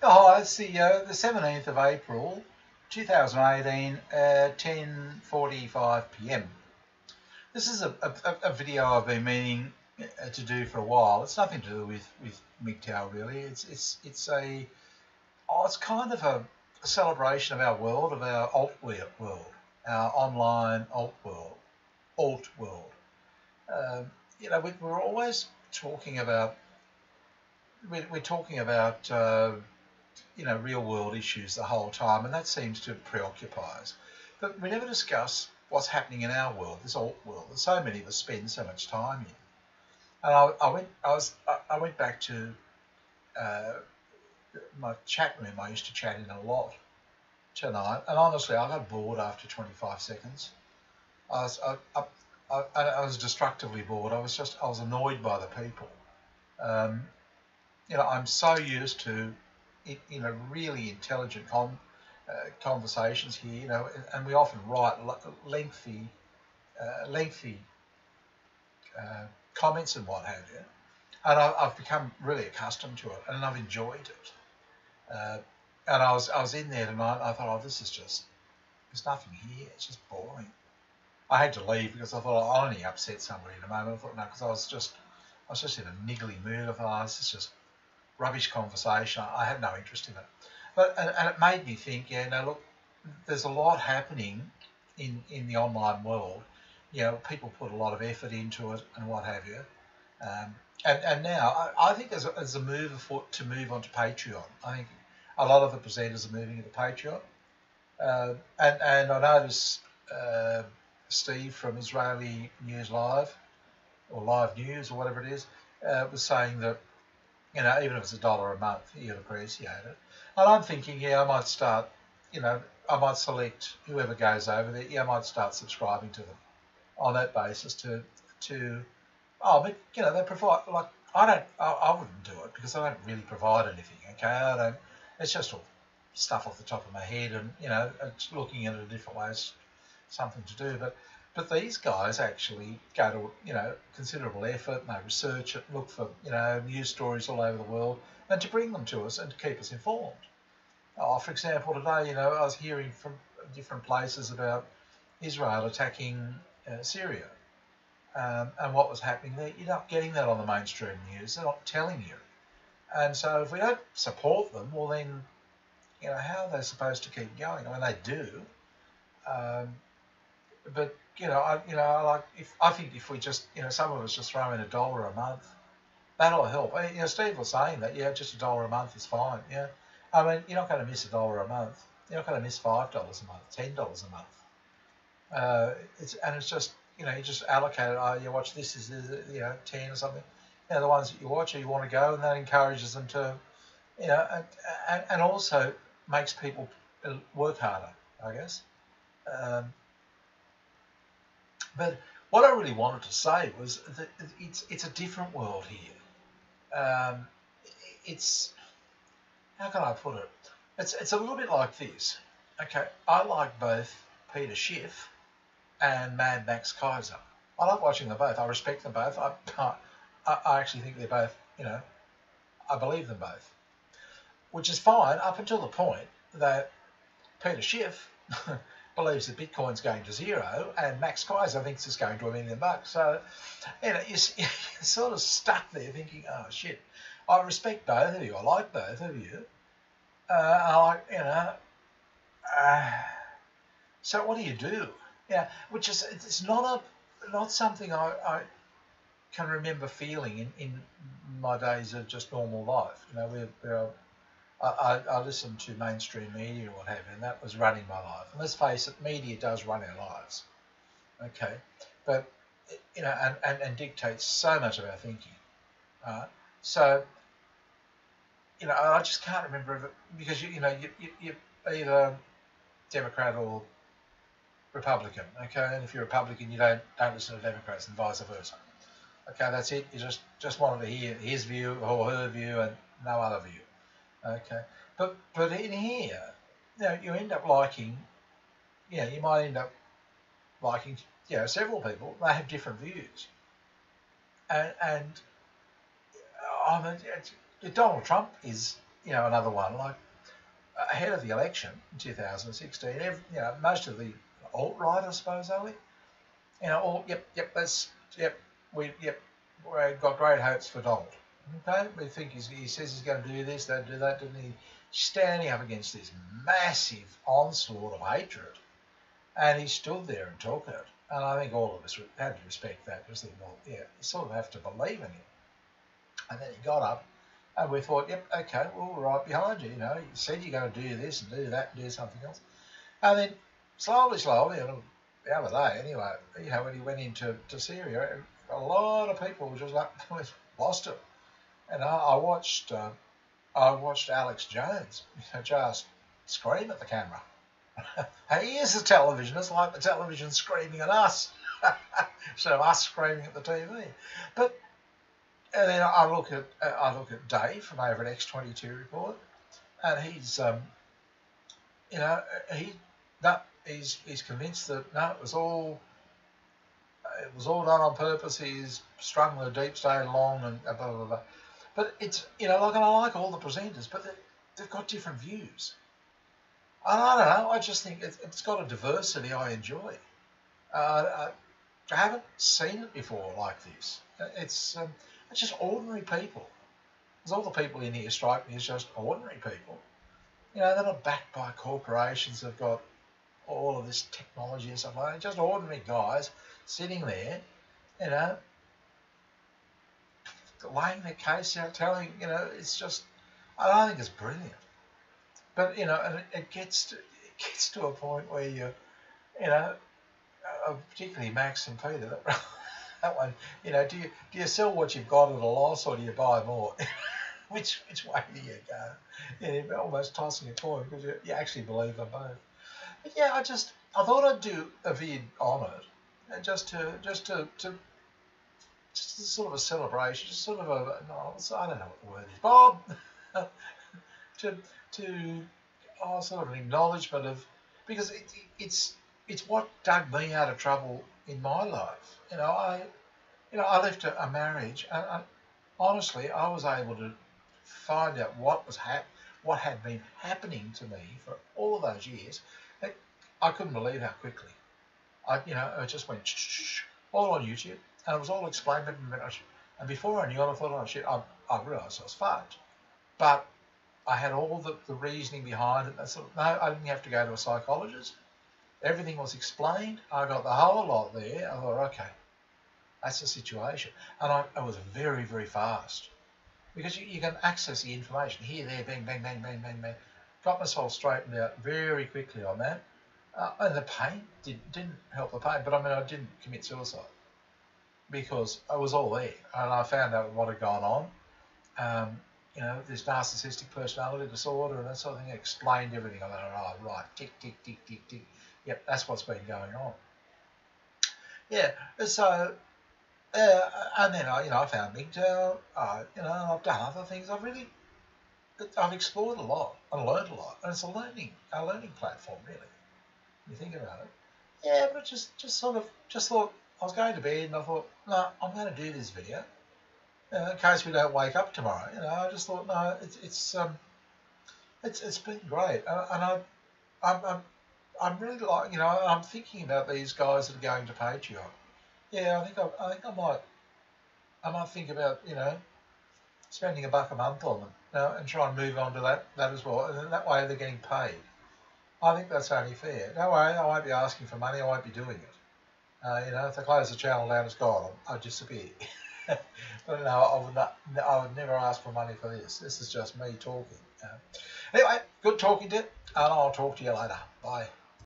Oh, it's the 17th of April, 2018, 10:45 p.m. This is a video I've been meaning to do for a while. It's nothing to do with mgtow really. It's kind of a celebration of our world, of our alt world, our online alt world. Um, we're always talking about we're talking about real world issues the whole time, and that seems to preoccupy us. But we never discuss what's happening in our world, this alt world, that so many of us spend so much time in. And I went back to uh, my chat room. I used to chat in a lot tonight, and honestly, I got bored after 25 seconds. I was I was destructively bored. I was annoyed by the people. Um, I'm so used to really intelligent conversations here, and we often write lengthy uh, comments and what have you. And I've become really accustomed to it, and I've enjoyed it. Uh, and I was in there tonight, and I thought, oh, there's nothing here. It's just boring. I had to leave because I thought I'll only upset somebody in a moment. I thought no, because I was just in a niggly mood. I thought, oh, this is just rubbish conversation. I had no interest in it. And it made me think, yeah, no, look, there's a lot happening in the online world. People put a lot of effort into it and what have you. Um, and now I think as a move afoot to move on to Patreon. I think a lot of the presenters are moving into Patreon. And I noticed Steve from Israeli News Live, or Live News, or whatever it is, was saying that even if it's $1 a month, you'd appreciate it. And I'm thinking, yeah, I might start, I might select whoever goes over there. Yeah, I might start subscribing to them on that basis to but they provide, like, I wouldn't do it because I don't really provide anything. Okay, it's just all stuff off the top of my head, and it's looking at it a different way. It's something to do, but these guys actually go to considerable effort, and they research it, look for news stories all over the world, and to bring them to us and to keep us informed. For example, today I was hearing from different places about Israel attacking Syria, and what was happening there. You're not getting that on the mainstream news. They're not telling you, and so if we don't support them, well then how are they supposed to keep going? I mean, they do. Um, but I think if we just some of us just throw in $1 a month, that'll help. Steve was saying that just $1 a month is fine. Yeah, I mean you're not going to miss $1 a month. You're not going to miss $5 a month, $10 a month. It's just you just allocate it. Oh, you watch this is 10 or something. The ones that you watch or you want to go, and that encourages them to and also makes people work harder, I guess. Um, But what I really wanted to say was that it's a different world here. It's How can I put it? It's a little bit like this. Okay, I like both Peter Schiff and Mad Max Kaiser. I like watching them both. I respect them both. I actually think they're both. I believe them both, which is fine up until the point that Peter Schiff believes that Bitcoin's going to zero, and Max Kaiser thinks it's going to $1 million. So, you're sort of stuck there thinking, oh shit, I respect both of you, I like both of you. So what do you do? Which is it's not something I can remember feeling in my days of just normal life. I listened to mainstream media and what have you, and that was running my life. And let's face it, media does run our lives, okay? But and dictates so much of our thinking. So I just can't remember if it, because you're either Democrat or Republican, okay? And if you're Republican, you don't listen to Democrats, and vice versa. Okay, that's it. You just wanted to hear his view or her view and no other view. Okay, but in here, you end up liking, you might end up liking, several people. They have different views, and I mean, Donald Trump is another one like ahead of the election in 2016. Most of the alt-right, I suppose, are we? All we've got great hopes for Donald. Okay, we think he says he's going to do this, do that, didn't he? Standing up against this massive onslaught of hatred, and he stood there and took it. And I think all of us had to respect that. Just think, well, yeah, you sort of have to believe in him. And then he got up, and we thought, yep, okay, we're right behind you. You said you're going to do this and do that and do something else. And then slowly, the other day anyway, when he went into Syria, a lot of people were just like, lost it. And I watched Alex Jones just scream at the camera. He is the television. It's like the television screaming at us. So us screaming at the TV. And then I look at Dave from over at X22 Report, and he's he's convinced that no, it was all done on purpose. He's strung the deep state along and blah blah blah. But it's and I like all the presenters, but they've got different views. And I don't know. I just think it's got a diversity I enjoy. I haven't seen it before like this. It's just ordinary people. Because all the people in here strike me as just ordinary people. They're not backed by corporations. They've got all of this technology and stuff like that. Just ordinary guys sitting there, laying their case out, telling, it's just, I think it's brilliant. But, and it gets to a point where particularly Max and Peter, that one, do you sell what you've got at a loss or do you buy more? which way do you go? You're almost tossing a coin because you actually believe them both. But yeah, I thought I'd do a vid on it, just to sort of a celebration, just sort of I don't know what the word is, Bob, sort of an acknowledgement of, because it's what dug me out of trouble in my life. I left a marriage, and honestly, I was able to find out what had been happening to me for all of those years. I couldn't believe how quickly. It just went all on YouTube, and it was all explained. And before I knew it, I thought, oh shit, I realised I was fucked. But I had all the reasoning behind it. No, I didn't have to go to a psychologist. Everything was explained. I got the whole lot there. I thought, okay, that's the situation. And I was very, very fast. Because you can access the information here, there, bang, bang, bang, bang, bang, bang. Got myself straightened out very quickly on that. And the pain didn't help the pain, but I didn't commit suicide because it was all there, and I found out what had gone on. This narcissistic personality disorder and that sort of thing. Explained everything. I thought, oh, right, tick, tick, tick, tick, tick. Yep, that's what's been going on. Yeah, so and then I found mgtow. I've done other things. I've explored a lot and learned a lot, and it's a learning platform, really. You think about it. Yeah, but just thought I was going to bed and I thought, no, I'm going to do this video in case we don't wake up tomorrow. I just thought, no, it's been great, and I'm really like, I'm thinking about these guys that are going to Patreon. Yeah, I think I might think about spending $1 a month on them, and try and move on to that as well, and then that way they're getting paid. I think that's only fair. Don't worry, I won't be asking for money. I won't be doing it. If they close the channel down, it's gone. I'll disappear. But no, I would never ask for money for this. This is just me talking. Anyway, good talking to you, and I'll talk to you later. Bye.